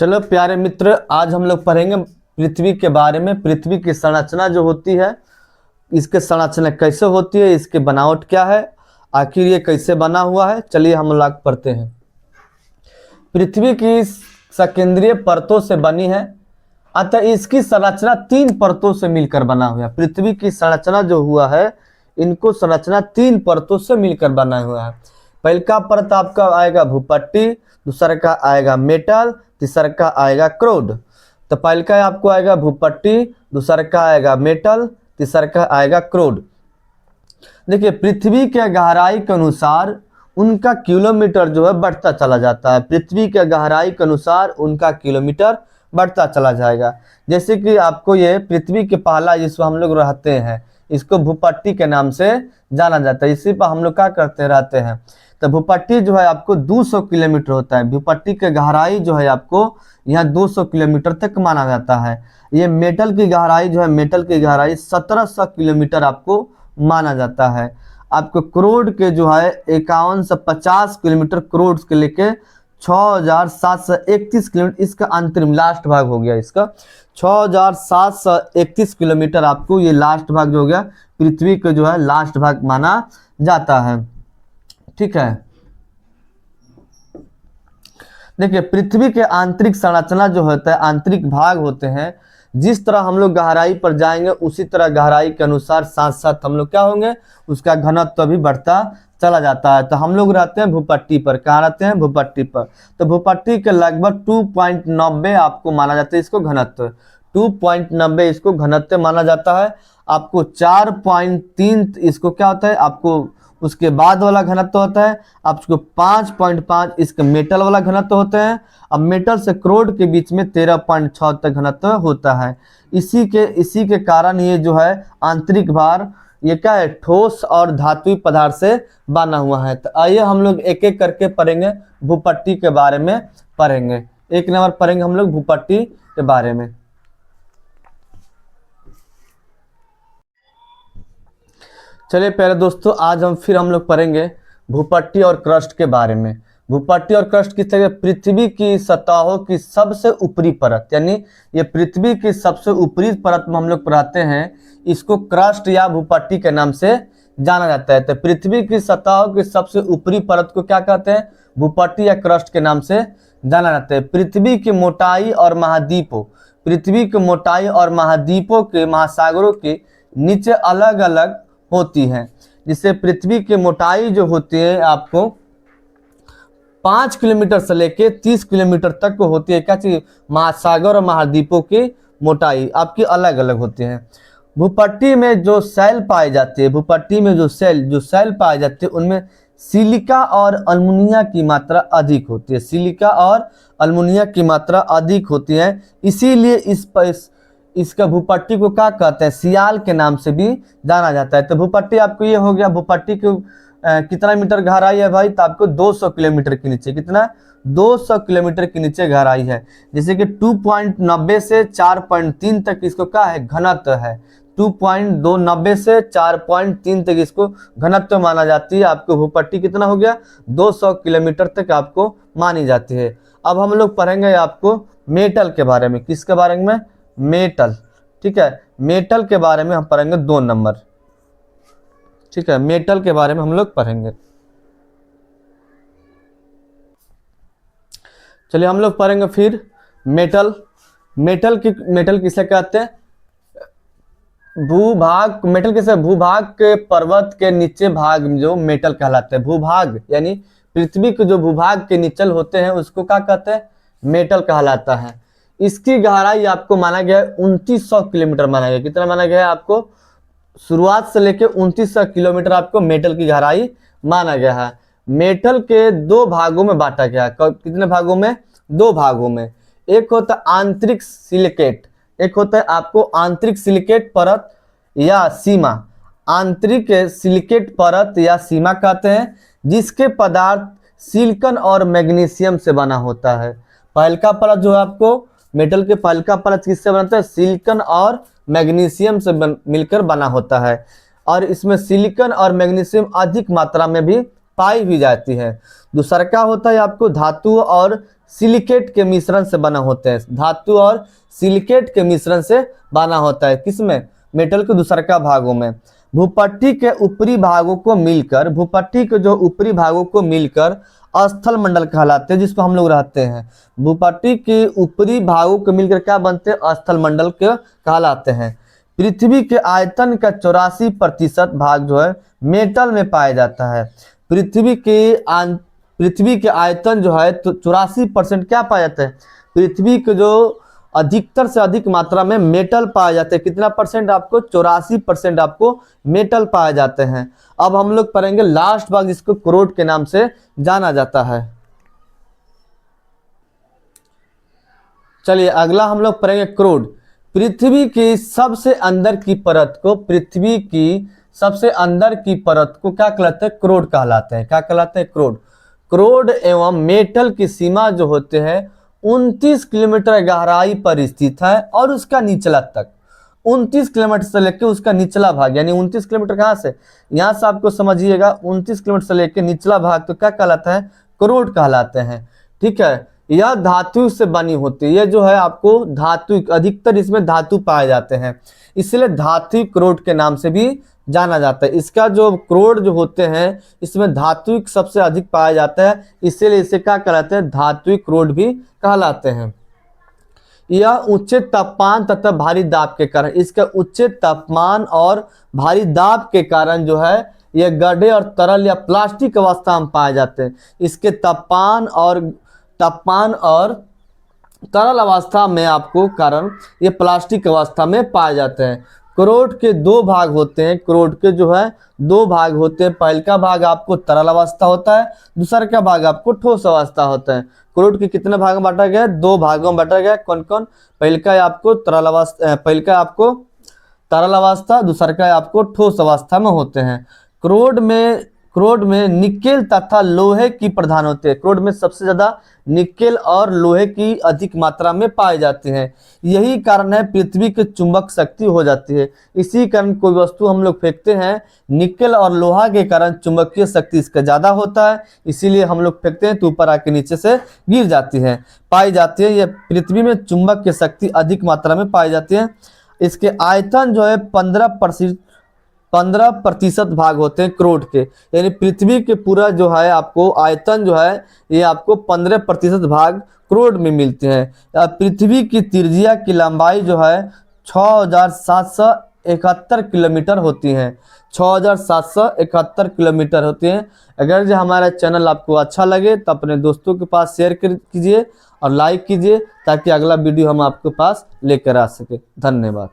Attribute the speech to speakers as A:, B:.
A: चलो प्यारे मित्र, आज हम लोग पढ़ेंगे पृथ्वी के बारे में। पृथ्वी की संरचना जो होती है, इसके संरचना कैसे होती है, इसके बनावट क्या है, आखिर ये कैसे बना हुआ है। चलिए हम लोग पढ़ते हैं। पृथ्वी की सकेंद्रीय परतों से बनी है, अतः इसकी संरचना 3 परतों से मिलकर बना हुआ है। पृथ्वी की संरचना जो हुआ है, इनको संरचना 3 परतों से मिलकर बना हुआ है। पहले का परत आपका आएगा भूपट्टी, दूसरा का आएगा मेटल, तीसरा का आएगा क्रोड। तो पहले का आपको आएगा भूपट्टी, दूसरा का आएगा मेटल, तीसरा का आएगा क्रोड। देखिए, पृथ्वी के गहराई के अनुसार उनका किलोमीटर जो है बढ़ता चला जाता है। पृथ्वी के गहराई के अनुसार उनका किलोमीटर बढ़ता चला जाएगा। जैसे कि आपको ये पृथ्वी के पहला जिसमें हम लोग रहते हैं, इसको भूपट्टी के नाम से जाना जाता है। इसी पर हम लोग क्या करते रहते हैं। तो भूपट्टी जो है आपको 200 किलोमीटर होता है। भूपट्टी के गहराई जो है आपको यहाँ 200 किलोमीटर तक माना जाता है। ये मेटल की गहराई जो है, मेटल की गहराई 1700 किलोमीटर आपको माना जाता है। आपको क्रोड के जो है 51 से 50 किलोमीटर, क्रोड के लेके 6731 किलोमीटर, इसका अंतरिम लास्ट भाग हो गया। इसका 6731 किलोमीटर आपको ये लास्ट भाग जो हो गया, पृथ्वी के जो है लास्ट भाग माना जाता है। ठीक है, देखिए पृथ्वी के आंतरिक संरचना जो होता है, आंतरिक भाग होते हैं। जिस तरह हम लोग गहराई पर जाएंगे, उसी तरह गहराई के अनुसार साथ साथ हम लोग क्या होंगे, उसका घनत्व भी बढ़ता चला जाता है। तो हम लोग रहते हैं भूपट्टी पर। कहाँ रहते हैं? भूपट्टी पर। तो भूपट्टी के लगभग 2.90 आपको माना जाता है इसको घनत्व। 2.90 इसको घनत्व माना जाता है। आपको 4.3 इसको क्या होता है, आपको उसके बाद वाला घनत्व होता है। आपको 5.5 इसके मेटल वाला घनत्व होते हैं। अब मेटल से क्रोड के बीच में 13.6 तक घनत्व होता है। इसी के कारण ये जो है आंतरिक भार, ये क्या है, ठोस और धातुई पदार्थ से बना हुआ है। तो आइए हम लोग एक एक करके पढ़ेंगे, भूपट्टी के बारे में पढ़ेंगे। एक नंबर पढ़ेंगे हम लोग भूपट्टी के बारे में। चलिए पहले दोस्तों, आज हम लोग पढ़ेंगे भूपट्टी और क्रस्ट के बारे में। भूपट्टी और क्रस्ट किस तरह? पृथ्वी की सतहों की सबसे ऊपरी परत, यानी ये पृथ्वी की सबसे ऊपरी परत में हम लोग पढ़ाते हैं, इसको क्रस्ट या भूपट्टी के नाम से जाना जाता है। तो पृथ्वी की सतहों की सबसे ऊपरी परत को क्या कहते हैं? भूपट्टी या क्रस्ट के नाम से जाना जाता है। पृथ्वी की मोटाई और महाद्वीपों, पृथ्वी की मोटाई और महाद्वीपों के, महासागरों के नीचे अलग अलग होती हैं। जिससे पृथ्वी की मोटाई जो होती है आपको 5 किलोमीटर से लेके 30 किलोमीटर तक को होती है। क्या चीज? महासागर और महाद्वीपों की मोटाई आपकी अलग अलग होती है। भूपट्टी में जो सेल पाई जाती है, भूपट्टी में जो सेल पाई जाती है, उनमें सिलिका और अल्मुनिया की मात्रा अधिक होती है। सिलिका और अल्मुनिया की मात्रा अधिक होती है। इसीलिए इसका भूपट्टी को क्या कहते हैं? सियाल के नाम से भी जाना जाता है। तो भूपट्टी आपको ये हो गया। भूपट्टी को कितना मीटर गहराई है भाई? तो आपको 200 किलोमीटर के नीचे, कितना? 200 किलोमीटर के नीचे गहराई है। जैसे कि 2.90 से 4.3 तक इसको क्या है? घनत्व है। 2.90 से 4.3 तक इसको घनत्व माना जाती है। आपको भूपट्टी कितना हो गया? 200 किलोमीटर तक आपको मानी जाती है। अब हम लोग पढ़ेंगे आपको मेटल के बारे में। किसके बारे में? मेटल। ठीक है, मेटल के बारे में हम पढ़ेंगे 2 नंबर। ठीक है, मेटल के बारे में हम लोग पढ़ेंगे। चलिए हम लोग पढ़ेंगे फिर मेटल। मेटल किसे कहते हैं? भूभाग। मेटल किसे? भूभाग के पर्वत के नीचे भाग जो मेटल कहलाते हैं। भूभाग यानी पृथ्वी के जो भूभाग के नीचल होते हैं, उसको क्या कहते हैं? मेटल कहलाता है। इसकी गहराई आपको माना गया है 2900 किलोमीटर माना गया। कितना माना गया है आपको? शुरुआत से लेकर 2900 किलोमीटर आपको मेटल की गहराई माना गया है। मेटल के 2 भागों में बांटा गया है। कितने भागों में? 2 भागों में। एक होता है आंतरिक सिलिकेट, एक होता है आपको आंतरिक सिलिकेट परत या सीमा। आंतरिक सिलिकेट परत या सीमा कहते हैं, जिसके पदार्थ सिलिकॉन और मैग्नीशियम से बना होता है। पहलका परत जो है आपको मेटल के पहलका परत किससे बनता है? सिलिकॉन और मैग्नीशियम से मिलकर बना होता है। और इसमें सिलिकॉन और मैग्नीशियम अधिक मात्रा में भी पाई भी जाती है। दूसरा क्या होता है आपको? धातु और सिलिकेट के मिश्रण से बना होते हैं। धातु और सिलिकेट के मिश्रण से बना होता है। किसमें? मेटल के दूसरका भागों में। भूपट्टी के ऊपरी भागों को मिलकर, भूपट्टी के जो ऊपरी भागों को मिलकर स्थल मंडल कहलाते हैं, जिस पर हम लोग रहते हैं। भूपट्टी के ऊपरी भागों को मिलकर क्या बनते हैं? स्थल मंडल के कहलाते हैं। पृथ्वी के आयतन का 84% भाग जो है मेटल में पाया जाता है। पृथ्वी के आयतन जो है तो 84% क्या पाया जाता है? पृथ्वी के जो अधिकतर से अधिक मात्रा में मेटल पाए जाते हैं। कितना परसेंट आपको? 84% आपको मेटल पाए जाते हैं। अब हम लोग पढ़ेंगे लास्ट भाग, जिसको क्रोड के नाम से जाना जाता है। चलिए अगला हम लोग पढ़ेंगे क्रोड। पृथ्वी की सबसे अंदर की परत को, पृथ्वी की सबसे अंदर की परत को क्या कहलाते हैं? क्रोड कहलाते हैं। क्या कहलाते हैं? क्रोड। क्रोड एवं मेटल की सीमा जो होते हैं 29 किलोमीटर गहराई पर स्थित है और उसका निचला तक 29 किलोमीटर से लेकर उसका निचला भाग, यानी 29 किलोमीटर कहाँ से? यहाँ से आपको समझिएगा 29 किलोमीटर से लेकर निचला भाग तो क्या कहलाता है? क्रोड कहलाते हैं। ठीक है, यह धातु से बनी होती है। ये जो है आपको धातु, अधिकतर इसमें धातु पाए जाते हैं, इसलिए धातु क्रोड के नाम से भी जाना जाता है। इसका जो क्रोड जो होते हैं इसमें धातु सबसे अधिक पाया जाता है, इसीलिए इसे क्या कहलाते हैं? धातु क्रोड भी कहलाते हैं। यह उच्च तापमान तथा भारी दाब के कारण, इसका उच्च तापमान और भारी दाब के कारण जो है यह गड्ढे और तरल या प्लास्टिक अवस्था में पाए जाते हैं। इसके तापमान और तरल अवस्था में आपको कारण ये प्लास्टिक अवस्था में पाए जाते हैं। क्रोड के दो भाग होते हैं। क्रोड के जो है दो भाग होते हैं। पहले का भाग आपको तरल अवस्था होता है, दूसरा का भाग आपको ठोस अवस्था होता है। क्रोड के कितने भाग में बांटा गया है? दो भागों में बांटा गया है। कौन कौन? पहले का आपको तरल अवस्था, पहले का आपको तरल अवस्था, दूसरा का आपको ठोस अवस्था में होते हैं। क्रोड में निकेल तथा लोहे की प्रधान होते हैं। क्रोड में सबसे ज्यादा निकेल और लोहे की अधिक मात्रा में पाए जाते हैं। यही कारण है पृथ्वी की चुंबक शक्ति हो जाती है। इसी कारण कोई वस्तु हम लोग फेंकते हैं, निकेल और लोहा के कारण चुंबकीय शक्ति इसका ज्यादा होता है, इसीलिए हम लोग फेंकते हैं तो ऊपर आके नीचे से गिर जाती है, पाई जाती है। यह पृथ्वी में चुंबक की शक्ति अधिक मात्रा में पाई जाती है। इसके आयतन जो है 15% भाग होते हैं क्रोड के, यानी पृथ्वी के पूरा जो है आपको आयतन जो है ये आपको 15% भाग क्रोड में मिलते हैं। पृथ्वी की त्रिज्या की लंबाई जो है 6771 किलोमीटर होती है। 6771 किलोमीटर होती हैं। अगर जो हमारा चैनल आपको अच्छा लगे तो अपने दोस्तों के पास शेयर कीजिए और लाइक कीजिए, ताकि अगला वीडियो हम आपके पास लेकर आ सके। धन्यवाद।